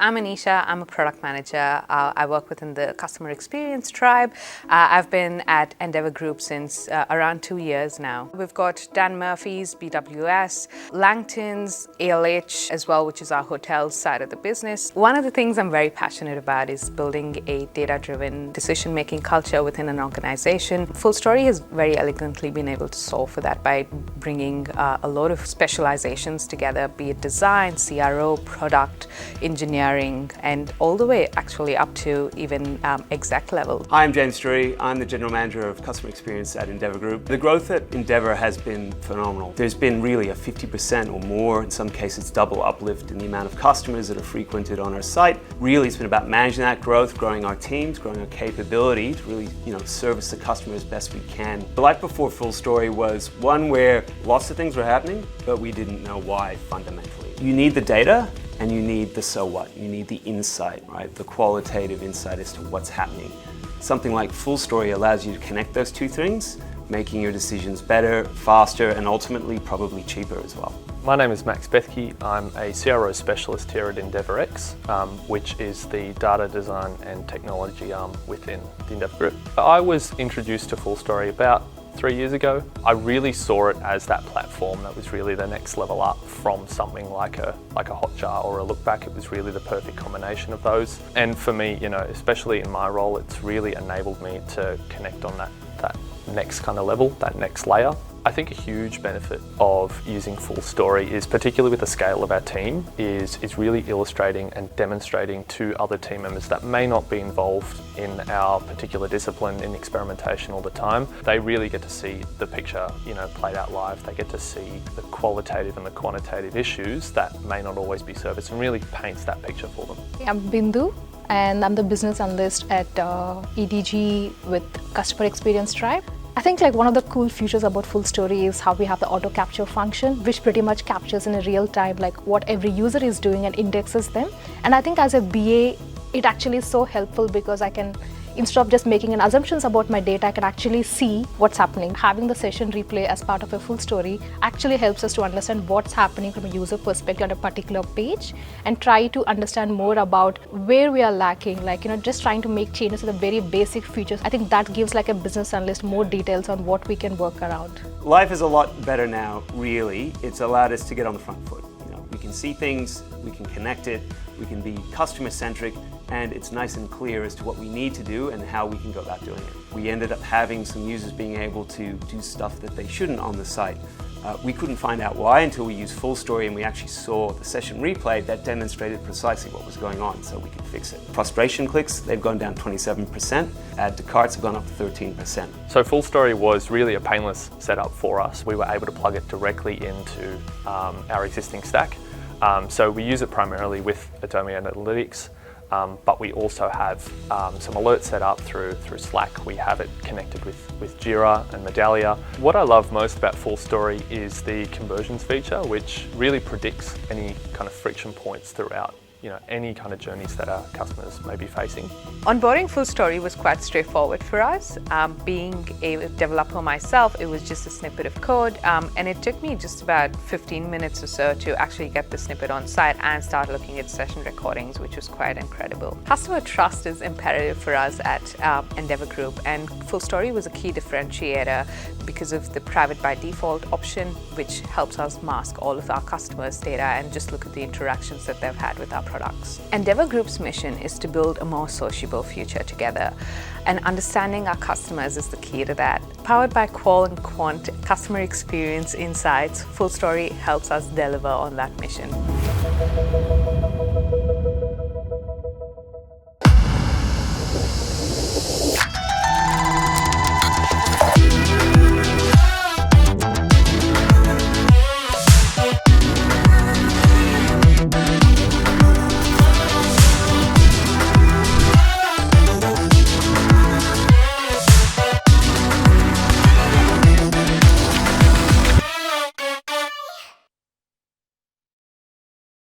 I'm Anisha. I'm a product manager. I work within the customer experience tribe. I've been at Endeavour Group since around 2 years now. We've got Dan Murphy's, BWS, Langton's, ALH as well, which is our hotels side of the business. One of the things I'm very passionate about is building a data-driven decision-making culture within an organization. FullStory has very elegantly been able to solve for that by bringing a lot of specializations together, be it design, CRO, product, engineering, and all the way actually up to even exec level. Hi, I'm James Drury. I'm the General Manager of Customer Experience at Endeavour Group. The growth at Endeavour has been phenomenal. There's been really a 50% or more, in some cases double uplift in the amount of customers that are frequented on our site. Really, it's been about managing that growth, growing our teams, growing our capability to really service the customer as best we can. The life before FullStory was one where lots of things were happening, but we didn't know why fundamentally. You need the data, and you need the so what. You need the insight, right? The qualitative insight as to what's happening. Something like FullStory allows you to connect those two things, making your decisions better, faster, and ultimately probably cheaper as well. My name is Max Bethke. I'm a CRO specialist here at EndeavourX, which is the data design and technology arm within the Endeavour Group. I was introduced to FullStory about 3 years ago. I really saw it as that platform that was really the next level up from something like a Hotjar or a Lookback. It was really the perfect combination of those. And for me, especially in my role, it's really enabled me to connect on that next kind of level, that next layer. I think a huge benefit of using FullStory is, particularly with the scale of our team, is really illustrating and demonstrating to other team members that may not be involved in our particular discipline in experimentation all the time. They really get to see the picture, played out live. They get to see the qualitative and the quantitative issues that may not always be serviced, and really paints that picture for them. I'm Bindu, and I'm the business analyst at EDG with Customer Experience Tribe. I think one of the cool features about FullStory is how we have the auto capture function, which pretty much captures in a real time what every user is doing and indexes them. And I think as a BA, it actually is so helpful because I can, instead of just making an assumptions about my data, I can actually see what's happening. Having the session replay as part of a FullStory actually helps us to understand what's happening from a user perspective on a particular page and try to understand more about where we are lacking, just trying to make changes to the very basic features. I think that gives a business analyst more details on what we can work around. Life is a lot better now, really. It's allowed us to get on the front foot. We can see things, we can connect it, we can be customer-centric, and it's nice and clear as to what we need to do and how we can go about doing it. We ended up having some users being able to do stuff that they shouldn't on the site. We couldn't find out why until we used FullStory and we actually saw the session replay that demonstrated precisely what was going on, so we could fix it. Frustration clicks, they've gone down 27%. Add to carts have gone up 13%. So FullStory was really a painless setup for us. We were able to plug it directly into our existing stack. So we use it primarily with Adobe Analytics. But we also have some alerts set up through Slack. We have it connected with Jira and Medallia. What I love most about FullStory is the conversions feature, which really predicts any kind of friction points throughout any kind of journeys that our customers may be facing. Onboarding FullStory was quite straightforward for us. Being a developer myself, it was just a snippet of code, and it took me just about 15 minutes or so to actually get the snippet on site and start looking at session recordings, which was quite incredible. Customer trust is imperative for us at Endeavour Group, and FullStory was a key differentiator because of the private by default option, which helps us mask all of our customers' data and just look at the interactions that they've had with our products. Endeavour Group's mission is to build a more sociable future together, and understanding our customers is the key to that. Powered by Qual and Quant customer experience insights, FullStory helps us deliver on that mission.